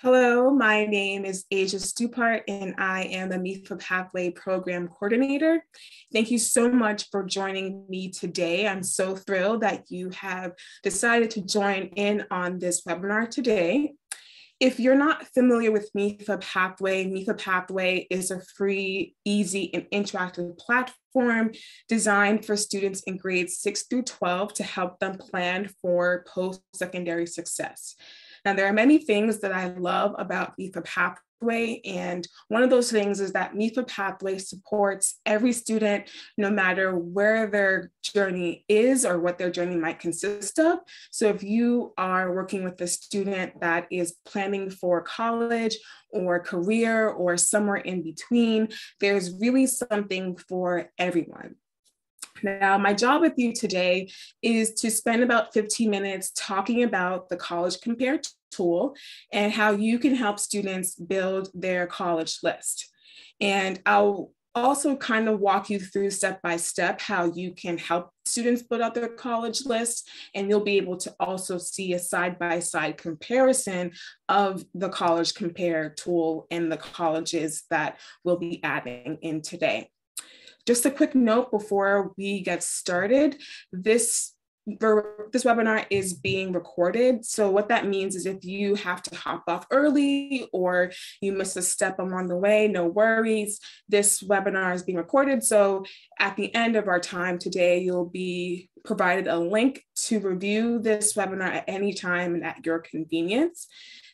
Hello, my name is Asia Stupart, and I am the MEFA Pathway Program Coordinator. Thank you so much for joining me today. I'm so thrilled that you have decided to join in on this webinar today. If you're not familiar with MEFA Pathway is a free, easy, and interactive platform designed for students in grades 6 through 12 to help them plan for post-secondary success. Now, there are many things that I love about MEFA Pathway, and one of those things is that MEFA Pathway supports every student, no matter where their journey is or what their journey might consist of. So if you are working with a student that is planning for college or career or somewhere in between, there's really something for everyone. Now, my job with you today is to spend about 15 minutes talking about the College Compare tool and how you can help students build their college list. And I'll also kind of walk you through step by step how you can help students build out their college list, and you'll be able to also see a side-by-side comparison of the College Compare tool and the colleges that we'll be adding in today. Just a quick note before we get started, this webinar is being recorded. So what that means is if you have to hop off early or you miss a step along the way, no worries. This webinar is being recorded. So at the end of our time today, you'll be provided a link to review this webinar at any time and at your convenience.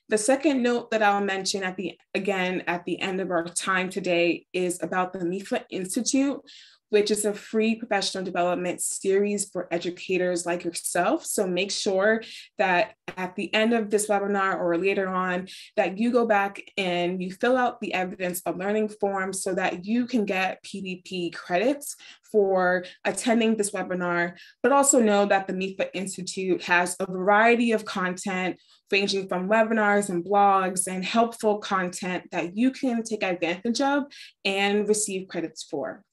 The second note that I'll mention at the end of our time today is about the MEFA Institute, which is a free professional development series for educators like yourself. So make sure that at the end of this webinar or later on, that you go back and you fill out the evidence of learning form so that you can get PDP credits for attending this webinar, but also know that the MEFA Institute has a variety of content ranging from webinars and blogs and helpful content that you can take advantage of and receive credits for.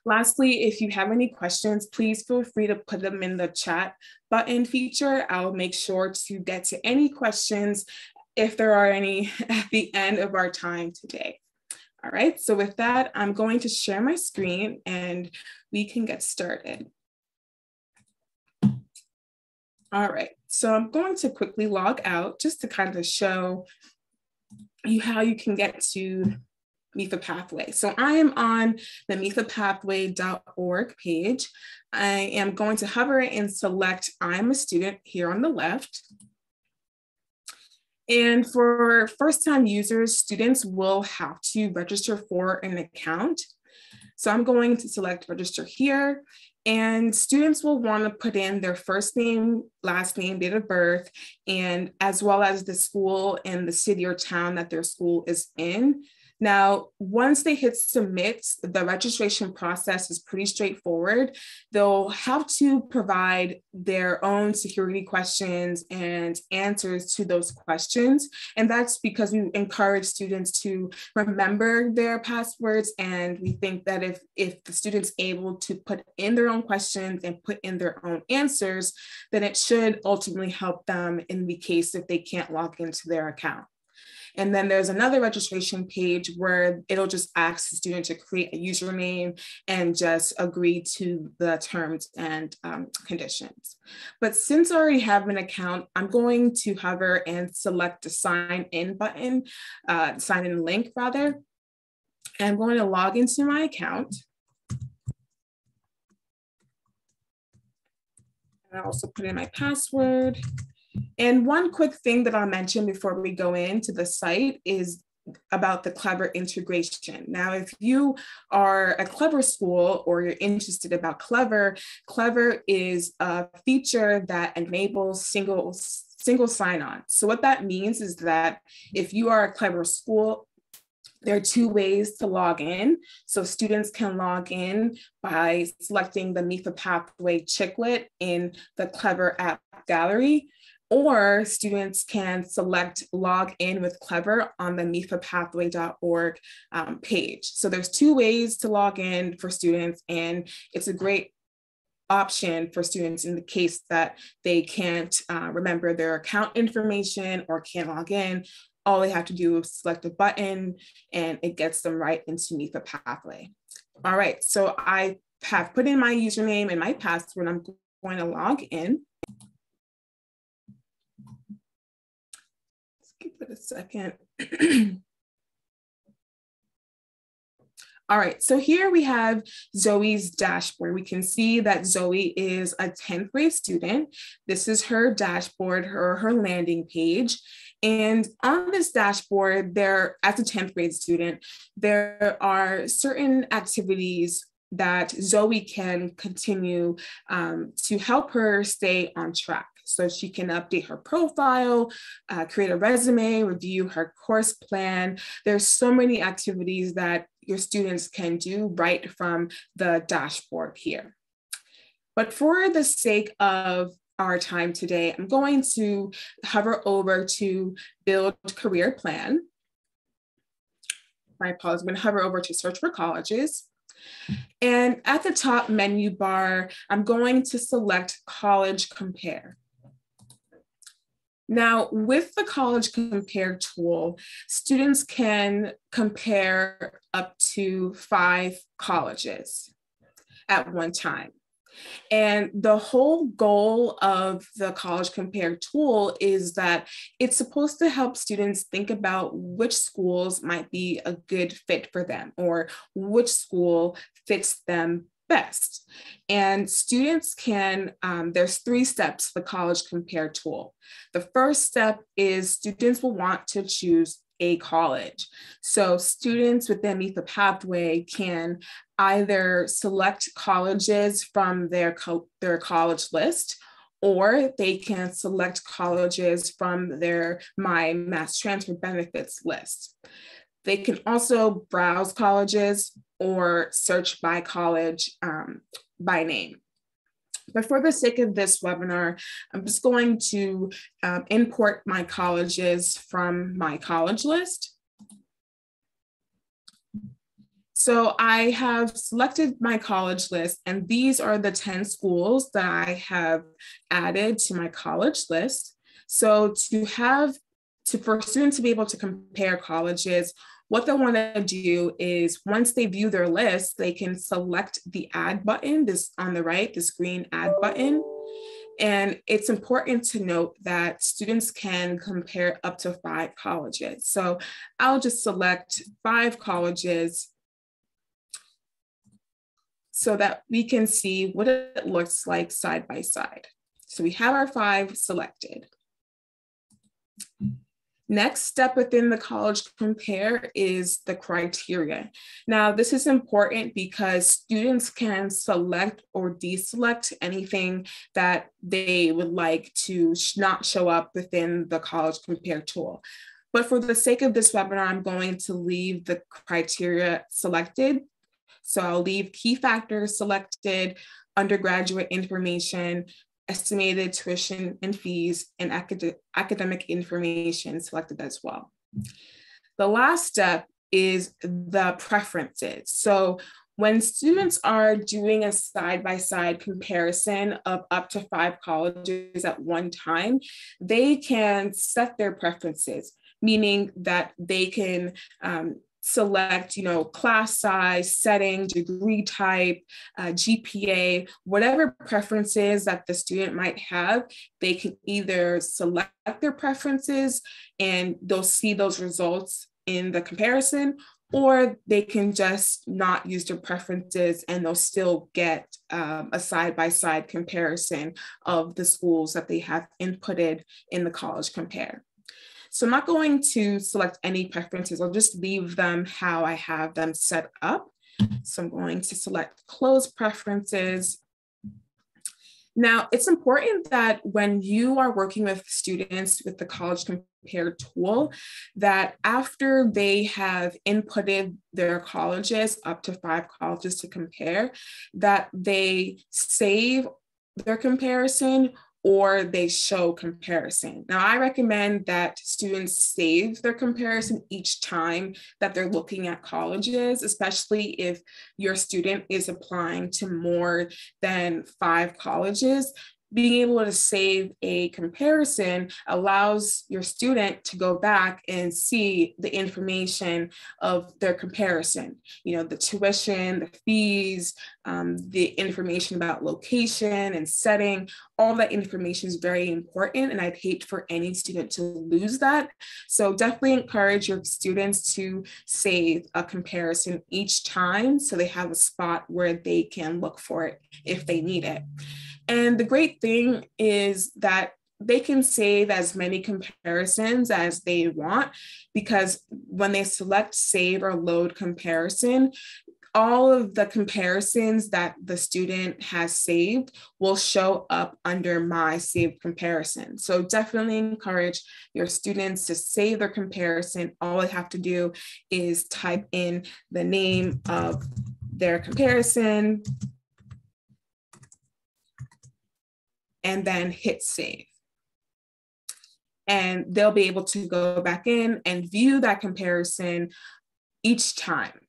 Lastly, if you have any questions, please feel free to put them in the chat button feature. I'll make sure to get to any questions, if there are any, at the end of our time today. All right, so with that, I'm going to share my screen and we can get started. All right, so I'm going to quickly log out just to kind of show you how you can get to MEFA Pathway. So I am on the mefapathway.org page. I am going to hover and select I'm a student here on the left. And for first-time users, students will have to register for an account. So I'm going to select register here. And students will want to put in their first name, last name, date of birth, and as well as the school and the city or town that their school is in. Now, once they hit submit, the registration process is pretty straightforward. They'll have to provide their own security questions and answers to those questions. And that's because we encourage students to remember their passwords. And we think that if the student's able to put in their own questions and put in their own answers, then it should ultimately help them in the case if they can't log into their account. And then there's another registration page where it'll just ask the student to create a username and just agree to the terms and conditions. But since I already have an account, I'm going to hover and select the sign in button, sign in link rather. And I'm going to log into my account. And I also put in my password. And one quick thing that I'll mention before we go into the site is about the Clever integration. Now, if you are a Clever school or you're interested about Clever, Clever is a feature that enables single sign-on. So what that means is that if you are a Clever school, there are two ways to log in. So students can log in by selecting the MEFA Pathway chiclet in the Clever app gallery, or students can select log in with Clever on the mefapathway.org page. So there's two ways to log in for students, and it's a great option for students in the case that they can't remember their account information or can't log in, all they have to do is select a button and it gets them right into MEFA Pathway. All right, so I have put in my username and my password. I'm going to log in. Let's give it a second. All right, so here we have Zoe's dashboard. We can see that Zoe is a 10th grade student. This is her dashboard, her landing page. And on this dashboard, as a 10th grade student, there are certain activities that Zoe can continue to help her stay on track. So she can update her profile, create a resume, review her course plan. There's so many activities that your students can do right from the dashboard here. But for the sake of our time today, I'm going to hover over to Build Career Plan. My apologies, I'm going to hover over to Search for Colleges. And at the top menu bar, I'm going to select College Compare. Now, with the College Compare tool, students can compare up to 5 colleges at one time. And the whole goal of the College Compare tool is that it's supposed to help students think about which schools might be a good fit for them or which school fits them best. And students can, there's 3 steps for the College Compare tool. The first step is students will want to choose a college. So students within MEFA Pathway can either select colleges from their college list, or they can select colleges from their My Mass Transfer Benefits list. They can also browse colleges or search by college by name. But for the sake of this webinar, I'm just going to import my colleges from my college list. So I have selected my college list, and these are the 10 schools that I have added to my college list. So for students to be able to compare colleges, what they want to do is once they view their list, they can select the add button, this on the right, this green add button. And it's important to note that students can compare up to 5 colleges. So I'll just select 5 colleges so that we can see what it looks like side by side. So we have our 5 selected. Next step within the College Compare is the criteria. Now, this is important because students can select or deselect anything that they would like to not show up within the College Compare tool. But for the sake of this webinar, I'm going to leave the criteria selected. So I'll leave key factors selected, undergraduate information, estimated tuition and fees, and academic information selected as well. The last step is the preferences. So when students are doing a side-by-side comparison of up to 5 colleges at one time, they can set their preferences, meaning that they can select, class size, setting, degree type, GPA, whatever preferences that the student might have, they can either select their preferences and they'll see those results in the comparison, or they can just not use their preferences and they'll still get a side-by-side comparison of the schools that they have inputted in the College Compare. So I'm not going to select any preferences. I'll just leave them how I have them set up. So I'm going to select close preferences. Now, it's important that when you are working with students with the College Compare tool, that after they have inputted their colleges, up to 5 colleges to compare, that they save their comparison or they show comparison. Now, I recommend that students save their comparison each time that they're looking at colleges, especially if your student is applying to more than 5 colleges. being able to save a comparison allows your student to go back and see the information of their comparison, the tuition, the fees, the information about location and setting. All that information is very important, and I'd hate for any student to lose that. So definitely encourage your students to save a comparison each time so they have a spot where they can look for it if they need it. And the great thing is that they can save as many comparisons as they want, because when they select save or load comparison, all of the comparisons that the student has saved will show up under my saved comparison. So definitely encourage your students to save their comparison. All they have to do is type in the name of their comparison and then hit save. And they'll be able to go back in and view that comparison each time.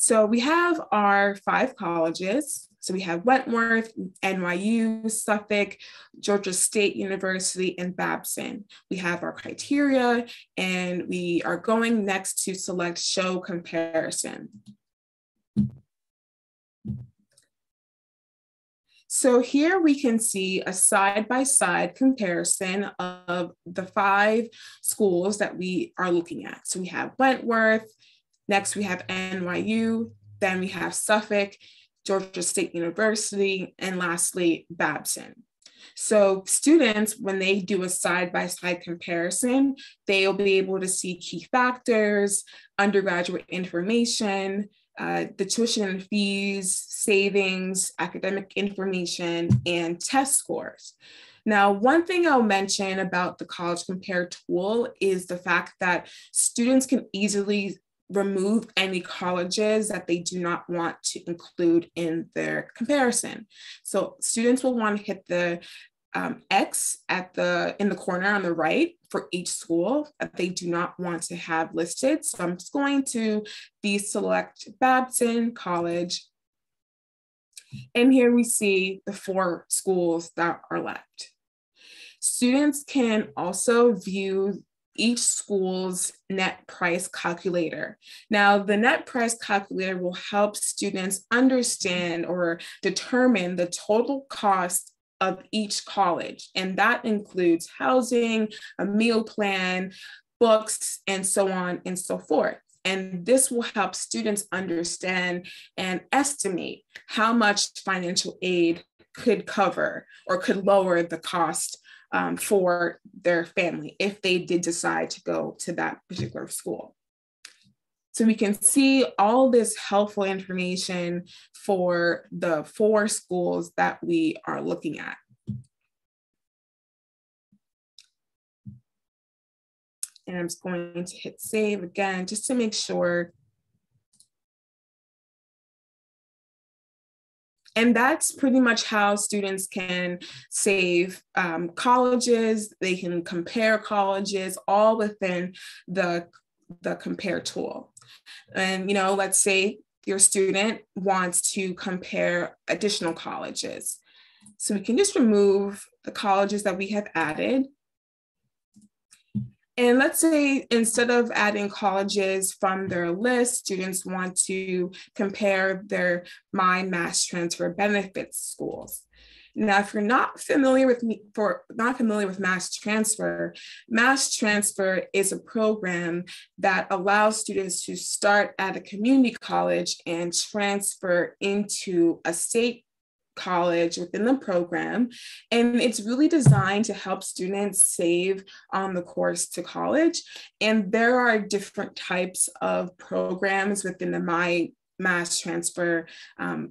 So we have our 5 colleges. So we have Wentworth, NYU, Suffolk, Georgia State University, and Babson. We have our criteria, and we are going next to select show comparison. So here we can see a side-by-side comparison of the 5 schools that we are looking at. So we have Wentworth, next we have NYU, then we have Suffolk, Georgia State University, and lastly, Babson. So students, when they do a side-by-side comparison, they'll be able to see key factors, undergraduate information, the tuition and fees, savings, academic information, and test scores. Now, one thing I'll mention about the College Compare tool is the fact that students can easily remove any colleges that they do not want to include in their comparison. So students will want to hit the X in the corner on the right for each school that they do not want to have listed. So I'm just going to deselect Babson College. And here we see the 4 schools that are left. Students can also view each school's net price calculator. Now, the net price calculator will help students understand or determine the total cost of each college, and that includes housing, a meal plan, books, and so on and so forth. And this will help students understand and estimate how much financial aid could cover or could lower the cost for their family if they did decide to go to that particular school. So we can see all this helpful information for the 4 schools that we are looking at. And I'm just going to hit save again, just to make sure. And that's pretty much how students can save colleges. They can compare colleges all within the compare tool. And, let's say your student wants to compare additional colleges. So we can just remove the colleges that we have added. And let's say instead of adding colleges from their list, students want to compare their My Mass Transfer benefits schools. Now, if you're not familiar with Mass Transfer is a program that allows students to start at a community college and transfer into a state college within the program. And it's really designed to help students save on the course to college. And there are different types of programs within the My Mass Transfer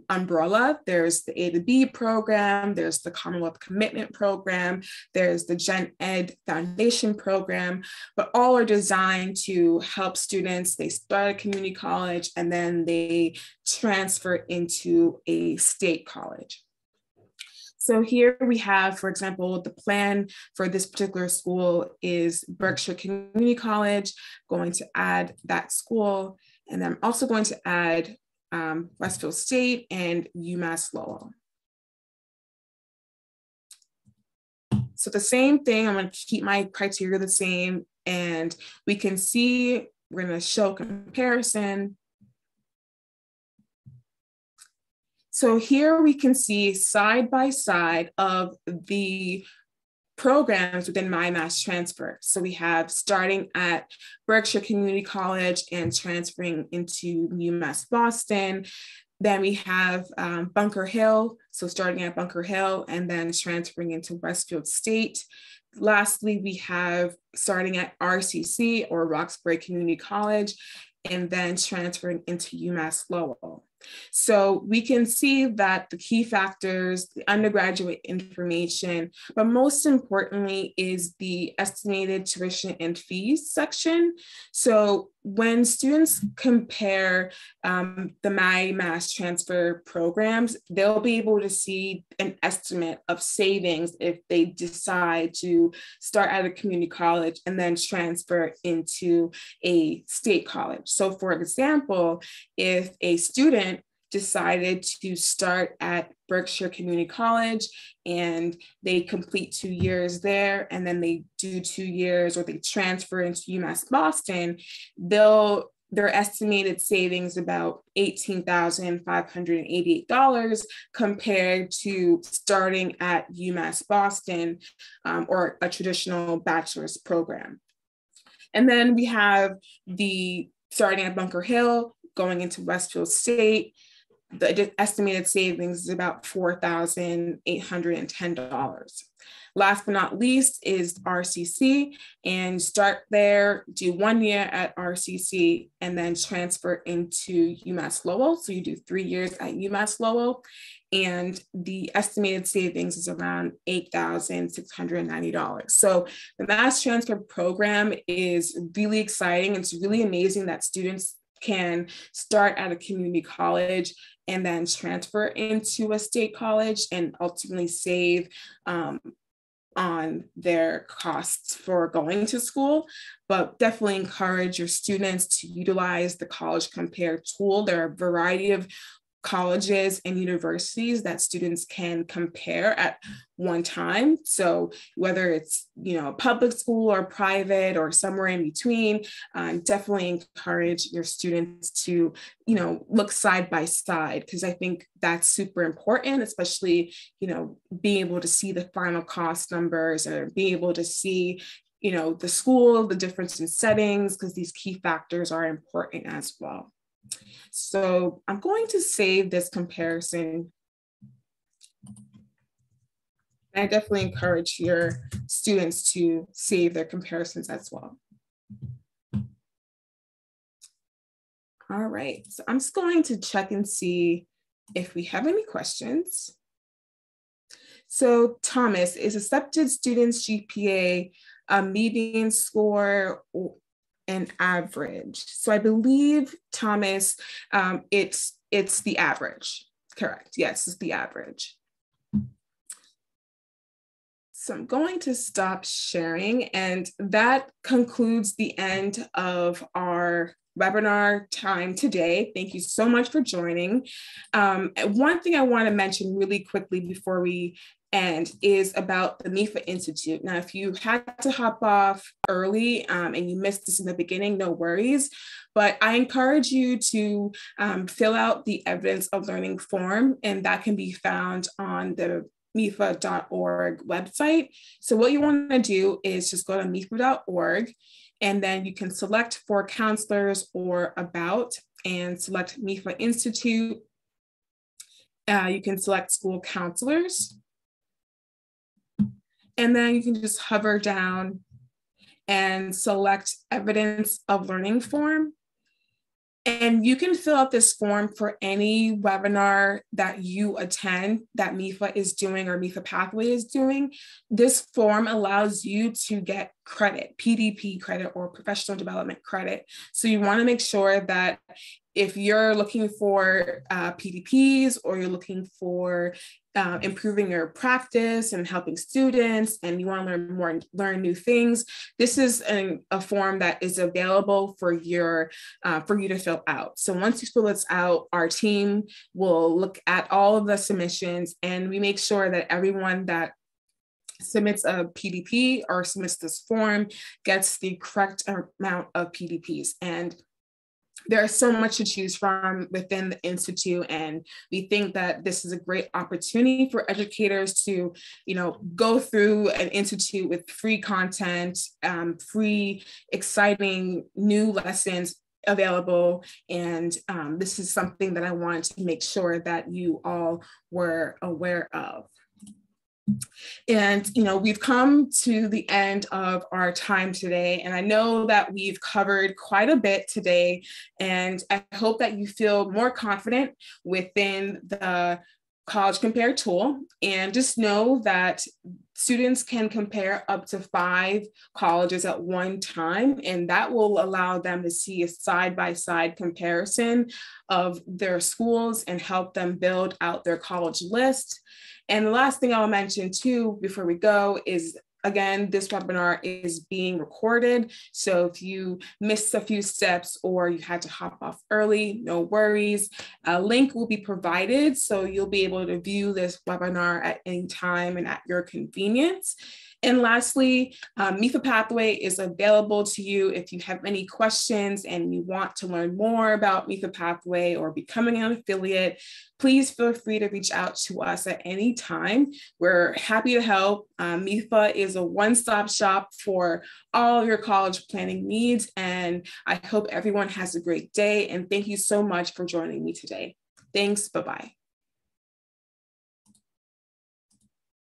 umbrella. There's the A to B program, there's the Commonwealth Commitment Program, there's the Gen Ed Foundation Program, but all are designed to help students. They start at community college and then they transfer into a state college. So here we have, for example, the plan for this particular school is Berkshire Community College, going to add that school. And I'm also going to add Westfield State and UMass Lowell. So the same thing, I'm going to keep my criteria the same, and we can see, we're going to show comparison. So here we can see side by side of the programs within My Mass Transfer. So we have starting at Berkshire Community College and transferring into UMass Boston. Then we have Bunker Hill, so starting at Bunker Hill and then transferring into Westfield State. Lastly, we have starting at RCC or Roxbury Community College and then transferring into UMass Lowell. So we can see that the key factors, the undergraduate information, but most importantly is the estimated tuition and fees section. So when students compare the My Mass Transfer programs, they'll be able to see an estimate of savings if they decide to start at a community college and then transfer into a state college. So for example, if a student decided to start at Berkshire Community College and they complete 2 years there and then they do 2 years or they transfer into UMass Boston, their estimated savings about $18,588 compared to starting at UMass Boston or a traditional bachelor's program. And then we have the starting at Bunker Hill, going into Westfield State. The estimated savings is about $4,810. Last but not least is RCC, and start there, do 1 year at RCC, and then transfer into UMass Lowell. So you do 3 years at UMass Lowell, and the estimated savings is around $8,690. So the mass transfer program is really exciting. It's really amazing that students can start at a community college and then transfer into a state college and ultimately save on their costs for going to school, but definitely encourage your students to utilize the College Compare tool. There are a variety of colleges and universities that students can compare at one time. So whether it's, a public school or private or somewhere in between, definitely encourage your students to, look side by side, because I think that's super important, especially, being able to see the final cost numbers or being able to see, the school, the difference in settings, because these key factors are important as well. So I'm going to save this comparison. I definitely encourage your students to save their comparisons as well. All right, so I'm just going to check and see if we have any questions. So Thomas, is accepted students' GPA a median score or an average? So I believe, Thomas, it's the average. Correct. Yes, it's the average. So I'm going to stop sharing, and that concludes the end of our webinar time today. Thank you so much for joining. One thing I want to mention really quickly before we end is about the MEFA Institute. Now, if you had to hop off early and you missed this in the beginning, no worries, but I encourage you to fill out the evidence of learning form, and that can be found on the MEFA.org website. So what you want to do is just go to MEFA.org, and then you can select for counselors or about and select MEFA Institute. You can select school counselors. And then you can just hover down and select evidence of learning form. And you can fill out this form for any webinar that you attend that MEFA is doing or MEFA Pathway is doing. This form allows you to get credit, PDP credit or professional development credit. So you want to make sure that if you're looking for PDPs or you're looking for improving your practice and helping students, and you want to learn more and learn new things, this is a form that is available for you to fill out. So once you fill this out, our team will look at all of the submissions, and we make sure that everyone that submits a PDP or submits this form gets the correct amount of PDPs. And there's so much to choose from within the Institute, and we think that this is a great opportunity for educators to, go through an Institute with free content, free, exciting new lessons available. And this is something that I wanted to make sure that you all were aware of. And, we've come to the end of our time today, and I know that we've covered quite a bit today, and I hope that you feel more confident within the College Compare tool. And just know that students can compare up to 5 colleges at one time, and that will allow them to see a side-by-side comparison of their schools and help them build out their college list. And the last thing I'll mention too, before we go, is again, this webinar is being recorded. So if you missed a few steps or you had to hop off early, no worries. A link will be provided, so you'll be able to view this webinar at any time and at your convenience. And lastly, MEFA Pathway is available to you if you have any questions and you want to learn more about MEFA Pathway or becoming an affiliate. Please feel free to reach out to us at any time. We're happy to help. MEFA is a one-stop shop for all of your college planning needs, and I hope everyone has a great day. And thank you so much for joining me today. Thanks. Bye-bye.